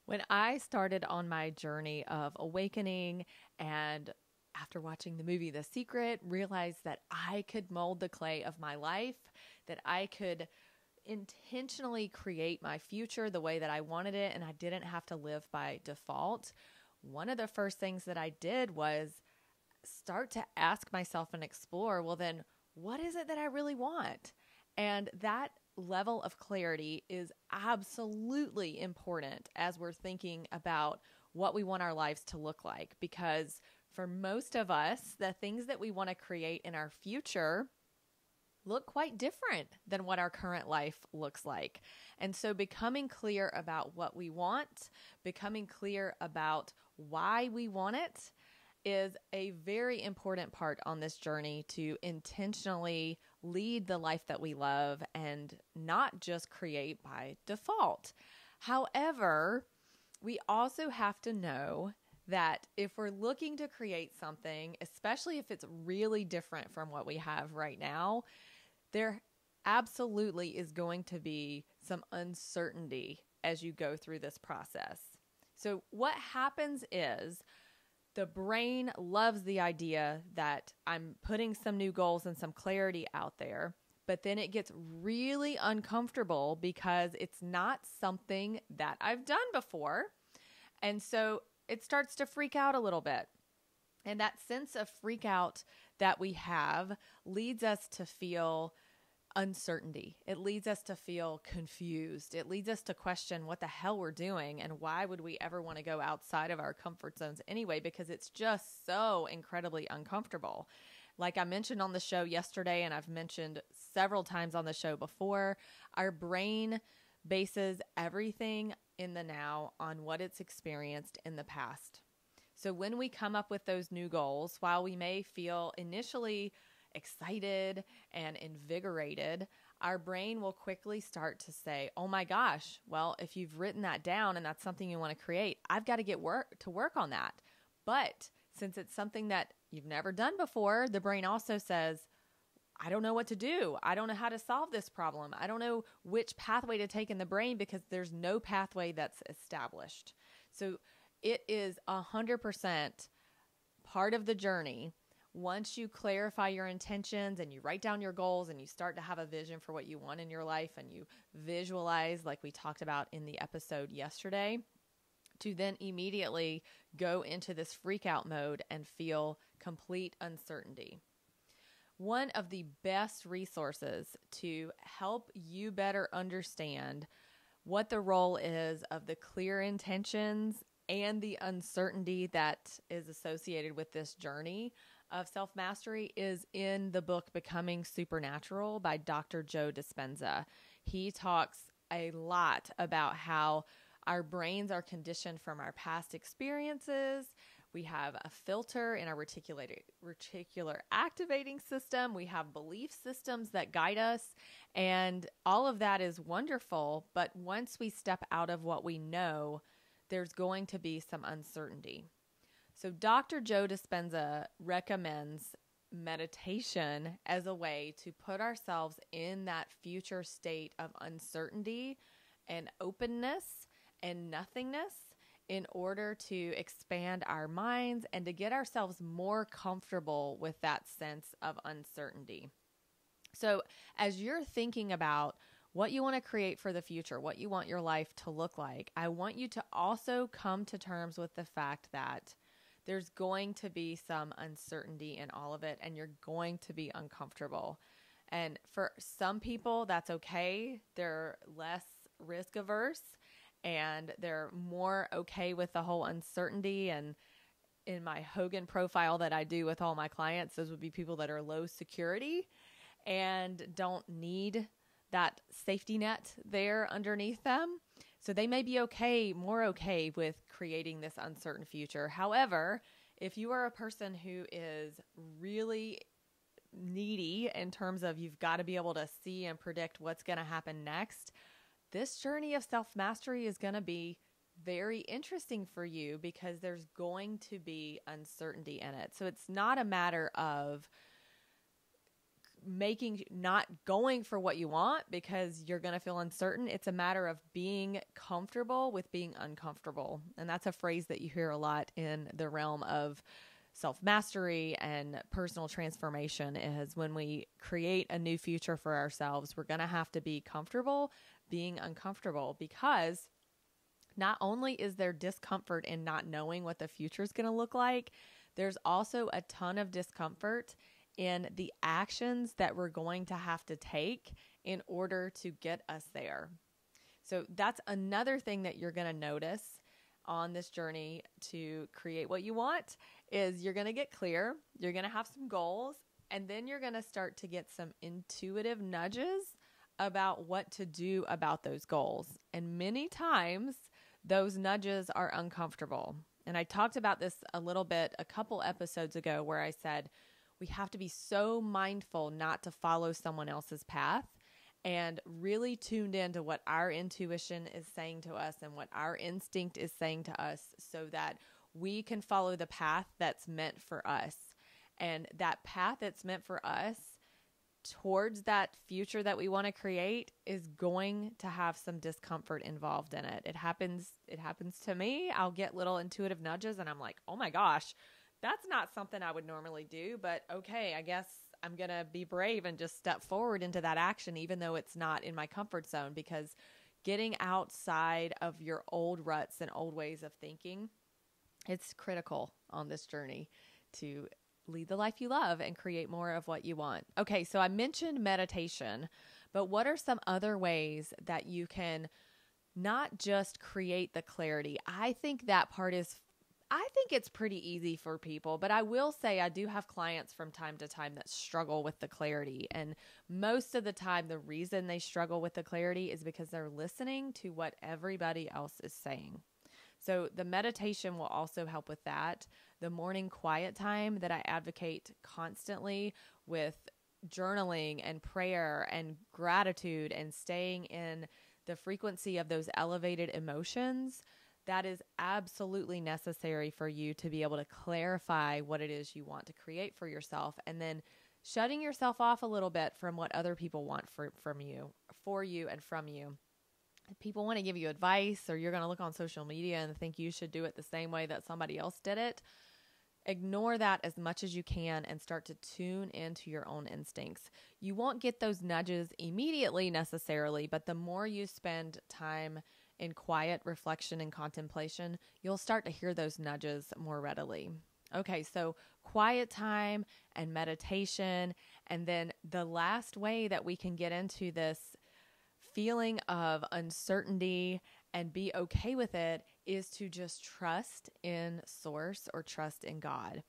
When I started on my journey of awakening and after watching the movie The Secret, realized that I could mold the clay of my life, that I could intentionally create my future the way that I wanted it, and I didn't have to live by default. One of the first things that I did was start to ask myself and explore, well, then what is it that I really want? And that level of clarity is absolutely important as we're thinking about what we want our lives to look like. Because for most of us, the things that we want to create in our future look quite different than what our current life looks like. And so becoming clear about what we want, becoming clear about why we want it, is a very important part on this journey to intentionally lead the life that we love and not just create by default. However, we also have to know that if we're looking to create something, especially if it's really different from what we have right now, there absolutely is going to be some uncertainty as you go through this process. So what happens is the brain loves the idea that I'm putting some new goals and some clarity out there, but then it gets really uncomfortable because it's not something that I've done before. And so it starts to freak out a little bit. And that sense of freak out that we have leads us to feel uncertainty. It leads us to feel confused. It leads us to question what the hell we're doing and why would we ever want to go outside of our comfort zones anyway, because it's just so incredibly uncomfortable. Like I mentioned on the show yesterday, and I've mentioned several times on the show before, our brain bases everything in the now on what it's experienced in the past. So when we come up with those new goals, while we may feel initially excited and invigorated, our brain will quickly start to say, oh my gosh, well, if you've written that down and that's something you want to create, I've got to get to work on that. But since it's something that you've never done before, the brain also says, I don't know what to do. I don't know how to solve this problem. I don't know which pathway to take in the brain because there's no pathway that's established. So it is 100% part of the journey. Once you clarify your intentions and you write down your goals and you start to have a vision for what you want in your life and you visualize, like we talked about in the episode yesterday, to then immediately go into this freak out mode and feel complete uncertainty. One of the best resources to help you better understand what the role is of the clear intentions and the uncertainty that is associated with this journey of self-mastery is in the book Becoming Supernatural by Dr. Joe Dispenza. He talks a lot about how our brains are conditioned from our past experiences. We have a filter in our reticular activating system. We have belief systems that guide us, and all of that is wonderful. But once we step out of what we know, there's going to be some uncertainty. So Dr. Joe Dispenza recommends meditation as a way to put ourselves in that future state of uncertainty and openness and nothingness in order to expand our minds and to get ourselves more comfortable with that sense of uncertainty. So as you're thinking about what you want to create for the future, what you want your life to look like, I want you to also come to terms with the fact that there's going to be some uncertainty in all of it, and you're going to be uncomfortable. And for some people, that's okay. They're less risk averse, and they're more okay with the whole uncertainty. And in my Hogan profile that I do with all my clients, those would be people that are low security and don't need that safety net there underneath them. So they may be more okay with creating this uncertain future. However, if you are a person who is really needy in terms of you've got to be able to see and predict what's going to happen next, this journey of self-mastery is going to be very interesting for you because there's going to be uncertainty in it. So it's not a matter of not going for what you want because you're going to feel uncertain. It's a matter of being comfortable with being uncomfortable. And that's a phrase that you hear a lot in the realm of self-mastery and personal transformation, is when we create a new future for ourselves, we're going to have to be comfortable being uncomfortable, because not only is there discomfort in not knowing what the future is going to look like, there's also a ton of discomfort in the actions that we're going to have to take in order to get us there. So that's another thing that you're going to notice on this journey to create what you want, is you're going to get clear, you're going to have some goals, and then you're going to start to get some intuitive nudges about what to do about those goals. And many times those nudges are uncomfortable. And I talked about this a little bit a couple episodes ago, where I said we have to be so mindful not to follow someone else's path, and really tuned into what our intuition is saying to us and what our instinct is saying to us, so that we can follow the path that's meant for us. And that path that's meant for us towards that future that we want to create is going to have some discomfort involved in it. It happens to me. I'll get little intuitive nudges and I'm like, oh my gosh, that's not something I would normally do, but okay, I guess I'm going to be brave and just step forward into that action, even though it's not in my comfort zone, because getting outside of your old ruts and old ways of thinking, it's critical on this journey to lead the life you love and create more of what you want. Okay, so I mentioned meditation, but what are some other ways that you can not just create the clarity? I think it's pretty easy for people, but I will say I do have clients from time to time that struggle with the clarity. And most of the time, the reason they struggle with the clarity is because they're listening to what everybody else is saying. So the meditation will also help with that. The morning quiet time that I advocate constantly, with journaling and prayer and gratitude and staying in the frequency of those elevated emotions, that is absolutely necessary for you to be able to clarify what it is you want to create for yourself, and then shutting yourself off a little bit from what other people want for you and from you. If people want to give you advice, or you're going to look on social media and think you should do it the same way that somebody else did it, ignore that as much as you can and start to tune into your own instincts. You won't get those nudges immediately necessarily, but the more you spend time in quiet reflection and contemplation, you'll start to hear those nudges more readily. Okay, so quiet time and meditation. And then the last way that we can get into this feeling of uncertainty and be okay with it is to just trust in source, or trust in God.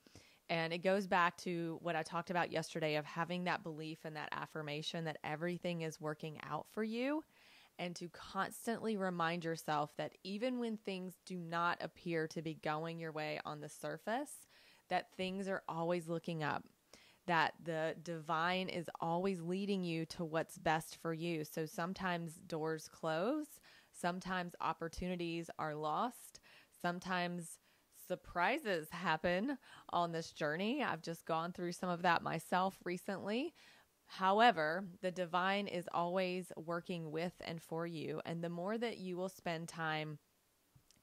And it goes back to what I talked about yesterday of having that belief and that affirmation that everything is working out for you, and to constantly remind yourself that even when things do not appear to be going your way on the surface, that things are always looking up, that the divine is always leading you to what's best for you. So sometimes doors close, sometimes opportunities are lost, sometimes surprises happen on this journey. I've just gone through some of that myself recently. However, the divine is always working with and for you. And the more that you will spend time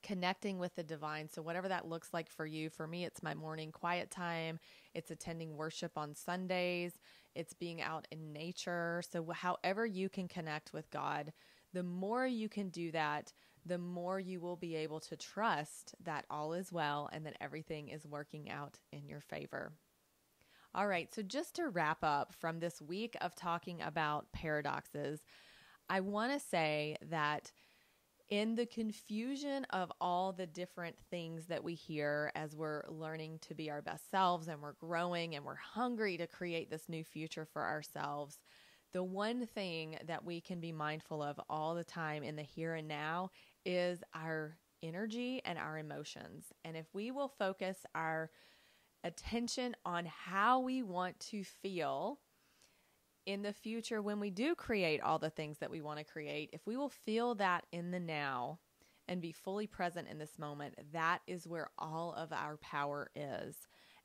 connecting with the divine, so whatever that looks like for you, for me, it's my morning quiet time. It's attending worship on Sundays. It's being out in nature. So however you can connect with God, the more you can do that, the more you will be able to trust that all is well and that everything is working out in your favor. All right, so just to wrap up from this week of talking about paradoxes, I want to say that in the confusion of all the different things that we hear as we're learning to be our best selves, and we're growing and we're hungry to create this new future for ourselves, the one thing that we can be mindful of all the time in the here and now is our energy and our emotions. And if we will focus our attention on how we want to feel in the future when we do create all the things that we want to create, if we will feel that in the now and be fully present in this moment, that is where all of our power is.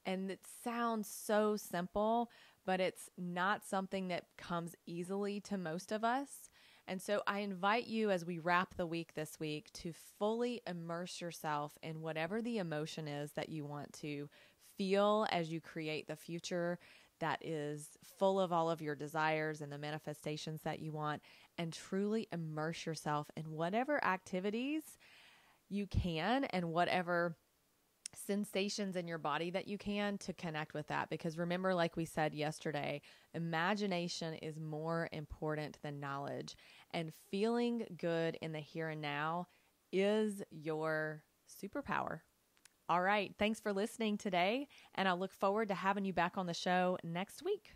And it sounds so simple, but it's not something that comes easily to most of us. And so I invite you, as we wrap the week this week, to fully immerse yourself in whatever the emotion is that you want to feel as you create the future that is full of all of your desires and the manifestations that you want, and truly immerse yourself in whatever activities you can and whatever sensations in your body that you can to connect with that. Because remember, like we said yesterday, imagination is more important than knowledge, and feeling good in the here and now is your superpower. All right. Thanks for listening today, and I look forward to having you back on the show next week.